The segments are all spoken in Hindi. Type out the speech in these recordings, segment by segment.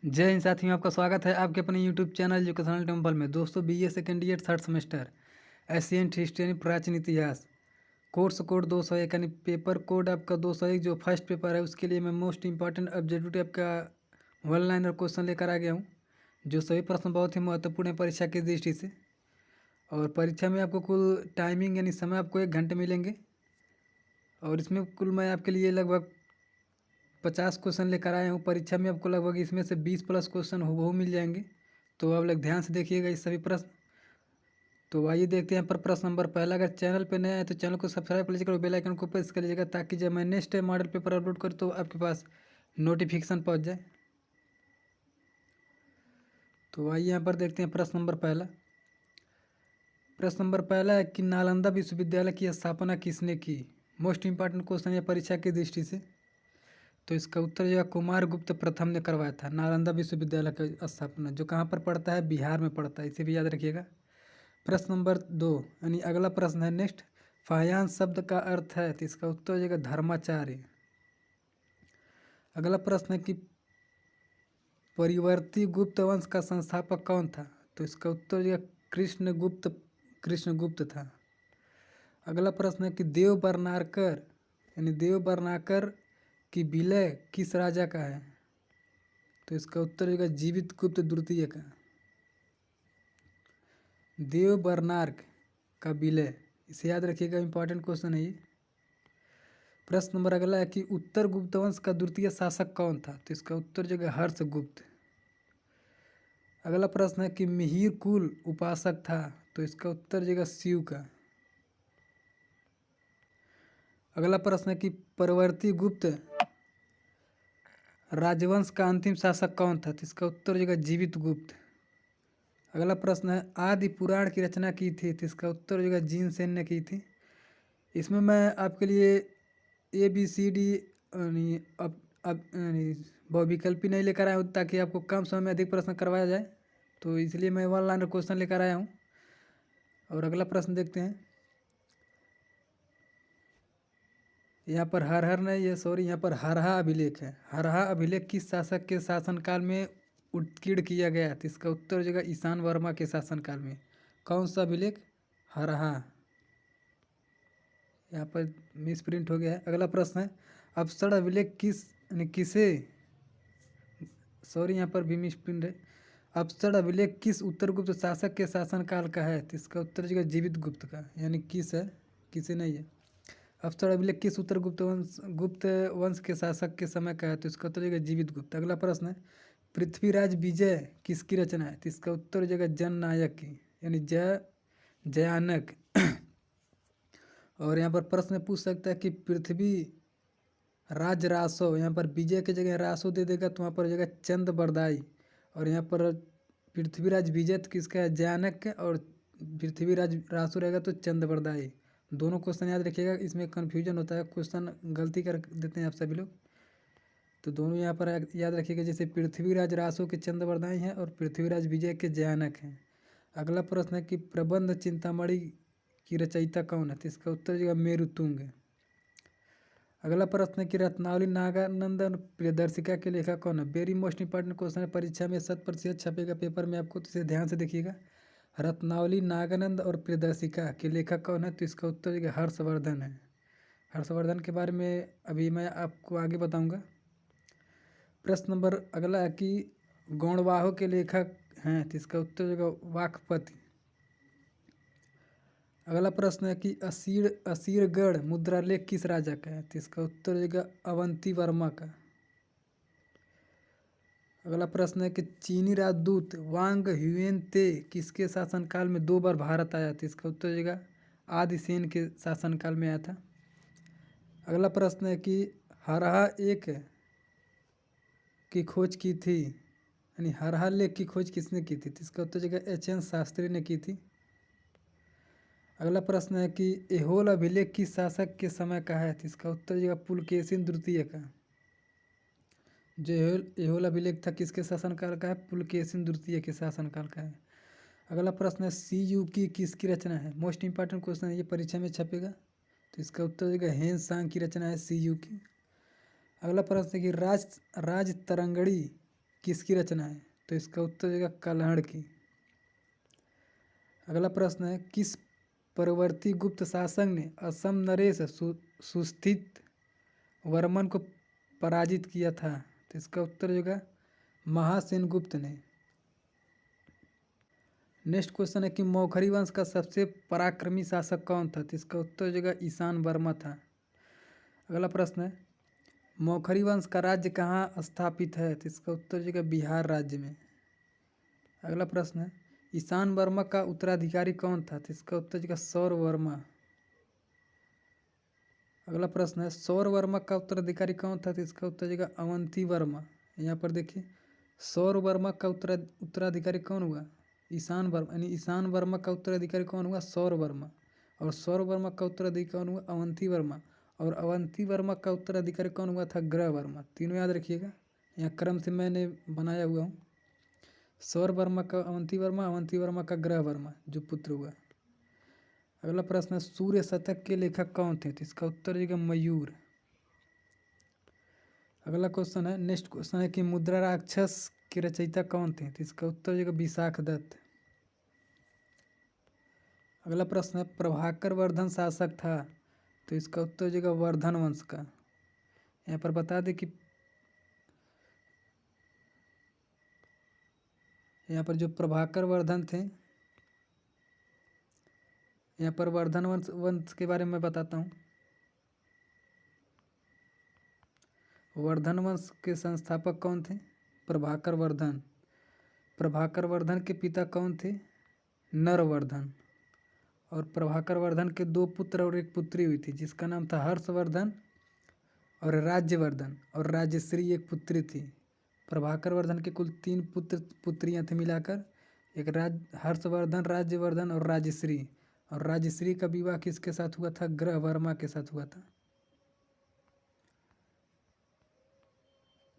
जय हिंद साथियों, आपका स्वागत है आपके अपने यूट्यूब चैनल एजुकेशनल टेम्पल में। दोस्तों, BA second year third semester ancient history यानी प्राचीन इतिहास, कोर्स कोड 201 यानी पेपर कोड आपका 201 जो फर्स्ट पेपर है उसके लिए मैं मोस्ट इंपॉर्टेंट ऑब्जेक्टिव आपका वन लाइनर क्वेश्चन लेकर आ गया हूँ, जो सभी प्रश्न बहुत ही महत्वपूर्ण है परीक्षा की दृष्टि से। और परीक्षा में आपको कुल टाइमिंग यानी समय आपको 1 घंटे मिलेंगे, और इसमें कुल मैं आपके लिए लगभग 50 क्वेश्चन लेकर आया हूँ। परीक्षा में आपको लगभग इसमें से 20+ क्वेश्चन हूबहू मिल जाएंगे, तो आप लोग ध्यान से देखिएगा इस सभी प्रश्न। तो आइए देखते हैं पर प्रश्न नंबर पहला। अगर चैनल पर नया है तो चैनल को सब्सक्राइब कर लीजिएगा और बेल आइकन को प्रेस कर लीजिएगा, ताकि जब मैं नेक्स्ट मॉडल पेपर अपलोड करूँ तो आपके पास नोटिफिकेशन पहुँच जाए। तो आइए यहाँ पर देखते हैं प्रश्न नंबर पहला। प्रश्न नंबर पहला है कि नालंदा विश्वविद्यालय की स्थापना किसने की। मोस्ट इंपॉर्टेंट क्वेश्चन है परीक्षा की दृष्टि से। तो इसका उत्तर जो है कुमार गुप्त प्रथम ने करवाया था नालंदा विश्वविद्यालय का स्थापना, जो कहाँ पर पड़ता है, बिहार में पड़ता है, इसे भी याद रखिएगा। प्रश्न नंबर 2 यानी अगला प्रश्न है नेक्स्ट, फायान शब्द का अर्थ है, तो इसका उत्तर हो जाएगा धर्माचार्य। अगला प्रश्न है कि परिवर्ती गुप्त वंश का संस्थापक कौन था, तो इसका उत्तर हो जाएगा कृष्णगुप्त था। अगला प्रश्न है कि देव बर्नाकर यानी देव बर्नाकर की विलय किस राजा का है, तो इसका उत्तर होगा जीवित गुप्त द्वितीय का। देव बर्नार्क का विलय, इसे याद रखिएगा, इंपॉर्टेंट क्वेश्चन है ये। प्रश्न नंबर अगला है कि उत्तर गुप्त वंश का द्वितीय शासक कौन था, तो इसका उत्तर जो है हर्षगुप्त। अगला प्रश्न है कि मिहिर कुल उपासक था, तो इसका उत्तर जो है शिव का। अगला प्रश्न है कि परवर्ती गुप्त राजवंश का अंतिम शासक कौन था, तो इसका उत्तर जो है जीवित गुप्त। अगला प्रश्न है आदि पुराण की रचना की थी, तो इसका उत्तर जो है जीनसेन ने की थी। इसमें मैं आपके लिए ABCD बहुविकल्पी नहीं लेकर आया हूँ, ताकि आपको कम समय में अधिक प्रश्न करवाया जाए, तो इसलिए मैं वन लाइनर क्वेश्चन लेकर आया हूँ। और अगला प्रश्न देखते हैं। यहाँ पर हरहर नहीं है, सॉरी, यहाँ पर हरहा अभिलेख है। हरहा अभिलेख किस शासक के शासनकाल में उत्कीर्ण किया गया, तो इसका उत्तर हो जाएगा ईशान वर्मा के शासनकाल में। कौन सा अभिलेख, हरहा। यहाँ पर मिस प्रिंट हो गया है। अगला प्रश्न है अप्सर अभिलेख किसे, सॉरी, यहाँ पर भी मिस प्रिंट है। अप्सर अभिलेख किस उत्तर गुप्त शासक के शासनकाल का है, तो इसका उत्तर जो जीवित गुप्त का, यानी किस है, किसे नहीं है। अप्सर अभिलेख किस उत्तर गुप्त वंश के शासक के समय का है, तो इसका उत्तर जो जीवित गुप्त। अगला प्रश्न है पृथ्वीराज विजय किसकी रचना है, तो इसका उत्तर हो जाएगा जननायक की, यानी जयानक। और यहाँ पर प्रश्न पूछ सकता है कि पृथ्वी राज रासो, यहाँ पर विजय की जगह रासो दे देगा तो वहाँ पर हो जाएगा चंद बरदाई। और यहाँ पर पृथ्वीराज विजय तो किसका है, जयानक का, और पृथ्वीराज रासो रहेगा तो चंद बरदाई। दोनों क्वेश्चन याद रखिएगा, इसमें कन्फ्यूजन होता है, क्वेश्चन गलती कर देते हैं आप सभी लोग, तो दोनों यहाँ पर याद रखिएगा। जैसे पृथ्वीराज रासो के चंद बरदाई हैं और पृथ्वीराज विजय के जयानक हैं। अगला प्रश्न है कि प्रबंध चिंतामणि की रचयिता कौन है, तो इसका उत्तर जो है मेरुतुंग। अगला प्रश्न है कि रत्नावली नागानंद और प्रियदर्शिका के लेखक कौन है। वेरी मोस्ट इंपॉर्टेंट क्वेश्चन है, परीक्षा में 100% छपेगा पेपर में आपको, तो इसे ध्यान से देखिएगा। रत्नावली नागानंद और प्रियदर्शिका के लेखक कौन है, तो इसका उत्तर जो है हर्षवर्धन है। हर्षवर्धन के बारे में अभी मैं आपको आगे बताऊंगा। प्रश्न नंबर अगला है कि गौड़वाहों के लेखक हैं, तो इसका उत्तर जो है वाकपति। अगला प्रश्न है कि असीरगढ़ मुद्रालेख किस राजा का है, तो इसका उत्तर हो जाएगा अवंती वर्मा का। अगला प्रश्न है कि चीनी राजदूत वांग ह्यूएन ते किसके शासनकाल में 2 बार भारत आया, तो इसका उत्तर हो जाएगा आदिसेन के शासनकाल में आया था। अगला प्रश्न है कि हरहा एक की खोज की थी, यानी हरहा लेख की खोज किसने की थी, तो इसका उत्तर हो जाएगा HN शास्त्री ने की थी। अगला प्रश्न है कि एहोल अभिलेख किस शासक के समय का है, तो इसका उत्तर जो पुलकेशिन द्वितीय का। जो एहोल अभिलेख था किसके शासनकाल का है, पुलकेशिन द्वितीय के शासनकाल का है। अगला प्रश्न है CU की किसकी रचना है। मोस्ट इंपॉर्टेंट क्वेश्चन है, ये परीक्षा में छपेगा, तो इसका उत्तर जो हेन सांग की रचना है CU की। अगला प्रश्न है कि राज तरंगड़ी किसकी रचना है? तो इसका उत्तर हो जाएगा कल्हड़ की। अगला प्रश्न है, किस परवर्ती गुप्त शासक ने असम नरेश सुस्थित वर्मन को पराजित किया था? तो इसका उत्तर हो जाएगा महासेन गुप्त ने। नेक्स्ट क्वेश्चन है कि मौखरी वंश का सबसे पराक्रमी शासक कौन था? तो इसका उत्तर हो जाएगा ईशान वर्मा था। अगला प्रश्न है, मौखरी वंश का राज्य कहाँ स्थापित है? तो इसका उत्तर हो जाएगा बिहार राज्य में। अगला प्रश्न है, ईशान वर्मा का उत्तराधिकारी कौन था? तो इसका उत्तर हो जाएगा सौर वर्मा। अगला प्रश्न है, सौर वर्मा का उत्तराधिकारी कौन था? तो इसका उत्तर हो जाएगा अवंती वर्मा। यहाँ पर देखिए, सौर वर्मा का उत्तराधिकारी कौन हुआ? ईशान वर्मा, यानी ईशान वर्मा का उत्तराधिकारी कौन हुआ? सौर वर्मा। और सौर वर्मा का उत्तराधिकारी कौन हुआ? अवंती वर्मा। और अवंती वर्मा का उत्तराधिकारी कौन हुआ था? ग्रह वर्मा। तीनों याद रखिएगा, यहाँ क्रम से मैंने बनाया हुआ हूँ। सौर वर्मा का अवंती वर्मा का ग्रह वर्मा जो पुत्र हुआ। अगला प्रश्न है, सूर्य शतक के लेखक कौन थे? तो इसका उत्तर हो जाएगा मयूर। अगला क्वेश्चन है, नेक्स्ट क्वेश्चन है कि मुद्रा राक्षस के रचयिता कौन थे? तो इसका उत्तर हो जाएगा विशाख दत्त। अगला प्रश्न है, प्रभाकर वर्धन शासक था? तो इसका उत्तर हो जाएगा वर्धन वंश का। यहाँ पर बता दें कि यहाँ पर जो प्रभाकर वर्धन थे, यहाँ पर वर्धन वंश के बारे में बताता हूँ। वर्धन वंश के संस्थापक कौन थे? प्रभाकर वर्धन। प्रभाकर वर्धन के पिता कौन थे? नरवर्धन। और प्रभाकर वर्धन के 2 पुत्र और 1 पुत्री हुई थी, जिसका नाम था हर्षवर्धन और राज्यवर्धन, और राजश्री एक पुत्री थी। प्रभाकर वर्धन के कुल 3 पुत्रियां थी मिलाकर, एक हर्षवर्धन, राज्यवर्धन और राजश्री। और राजश्री का विवाह किसके साथ हुआ था? ग्रह वर्मा के साथ हुआ था।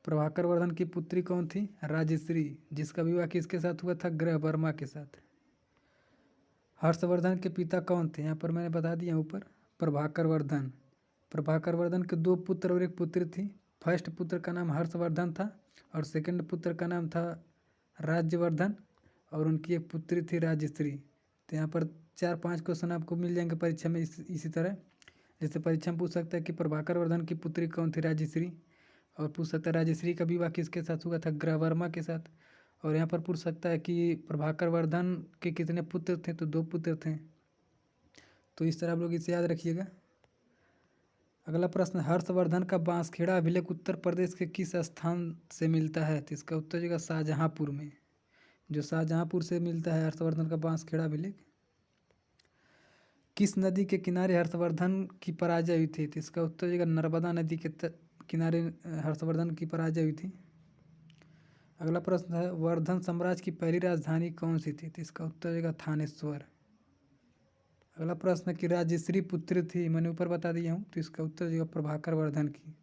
प्रभाकर वर्धन की पुत्री कौन थी? राजश्री, जिसका विवाह किसके साथ हुआ था? ग्रह वर्मा के साथ। हर्षवर्धन के पिता कौन थे? यहाँ पर मैंने बता दिया ऊपर, प्रभाकर वर्धन। प्रभाकर वर्धन के 2 पुत्र और 1 पुत्री थी। फर्स्ट पुत्र का नाम हर्षवर्धन था और सेकंड पुत्र का नाम था राज्यवर्धन, और उनकी एक पुत्री थी राजश्री। तो यहाँ पर 4-5 क्वेश्चन आपको मिल जाएंगे परीक्षा में इसी तरह। जैसे परीक्षा में पूछ सकता है कि प्रभाकर वर्धन की पुत्री कौन थी? राजश्री। और पूछ सकता है राजश्री का विवाह किसके साथ हुआ था? ग्रह वर्मा के साथ। और यहाँ पर पूछ सकता है कि प्रभाकर वर्धन के कितने पुत्र थे? तो 2 पुत्र थे। तो इस तरह आप लोग इसे याद रखिएगा। अगला प्रश्न, हर्षवर्धन का बांसखेड़ा अभिलेख उत्तर प्रदेश के किस स्थान से मिलता है? तो इसका उत्तर हो जाएगा शाहजहाँपुर में। जो शाहजहाँपुर से मिलता है हर्षवर्धन का बांसखेड़ा अभिलेख। किस नदी के किनारे हर्षवर्धन की पराजय हुई थी? तो इसका उत्तर हो जाएगा नर्मदा नदी के किनारे हर्षवर्धन की पराजय हुई थी। अगला प्रश्न है, वर्धन साम्राज्य की पहली राजधानी कौन सी थी? तो इसका उत्तर हो जाएगा थानेश्वर। अगला प्रश्न है कि राजश्री पुत्री थी, मैंने ऊपर बता दिया हूँ, तो इसका उत्तर हो जाएगा प्रभाकर वर्धन की।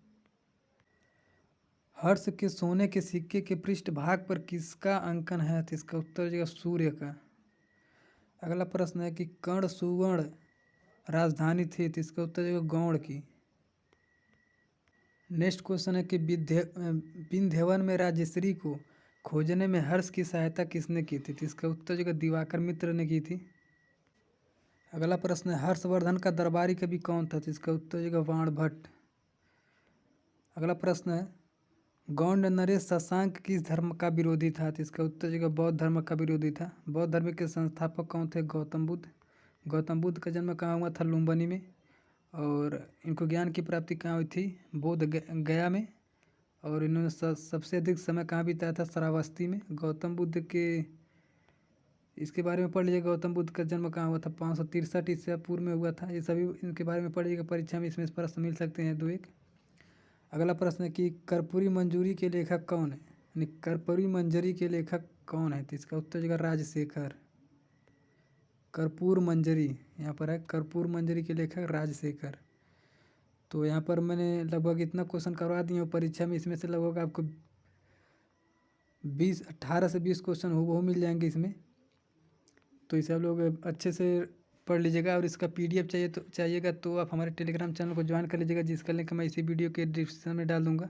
हर्ष के सोने के सिक्के के पृष्ठ भाग पर किसका अंकन है? तो इसका उत्तर हो जाएगा सूर्य का। अगला प्रश्न है कि कर्ण सुवर्ण राजधानी थी, तो इसका उत्तर हो जाएगा गौड़ की। नेक्स्ट क्वेश्चन है कि विंध्यवन में राजश्री को खोजने में हर्ष की सहायता किसने की थी? तो इसका उत्तर जो दिवाकर मित्र ने की थी। अगला प्रश्न है, हर्षवर्धन का दरबारी कवि कौन था? तो इसका उत्तर जो बाणभट्ट। अगला प्रश्न है, गौंड नरेश शशांक किस धर्म का विरोधी था? तो इसका उत्तर जो बौद्ध धर्म का विरोधी था। बौद्ध धर्म के संस्थापक कौन थे? गौतम बुद्ध। गौतम बुद्ध का जन्म कहाँ हुआ था? लुम्बिनी में। और इनको ज्ञान की प्राप्ति कहाँ हुई थी? बोध गया में। और इन्होंने सबसे अधिक समय कहाँ बिताया था? श्रावस्ती में। गौतम बुद्ध के इसके बारे में पढ़ लीजिए, गौतम बुद्ध का जन्म कहाँ हुआ था? 563 ईसा पूर्व में हुआ था। ये सभी इनके बारे में पढ़िएगा, परीक्षा में इसमें प्रश्न मिल सकते हैं 2-1। अगला प्रश्न है कि कर्पूरी मंजूरी के लेखक कौन है? यानी कर्पूरी मंजरी के लेखक कौन है? तो इसका उत्तर होगा राजशेखर। कर्पूर मंजरी यहाँ पर है, कर्पूर मंजरी के लेखक राजशेखर। तो यहाँ पर मैंने लगभग इतना क्वेश्चन करवा दिए और परीक्षा में इसमें से लगभग आपको 18 से 20 क्वेश्चन वो मिल जाएंगे इसमें। तो इसे आप लोग अच्छे से पढ़ लीजिएगा। और इसका PDF चाहिएगा तो आप हमारे टेलीग्राम चैनल को ज्वाइन कर लीजिएगा, जिसका लिंक मैं इसी वीडियो के डिस्क्रिप्शन में डाल दूँगा।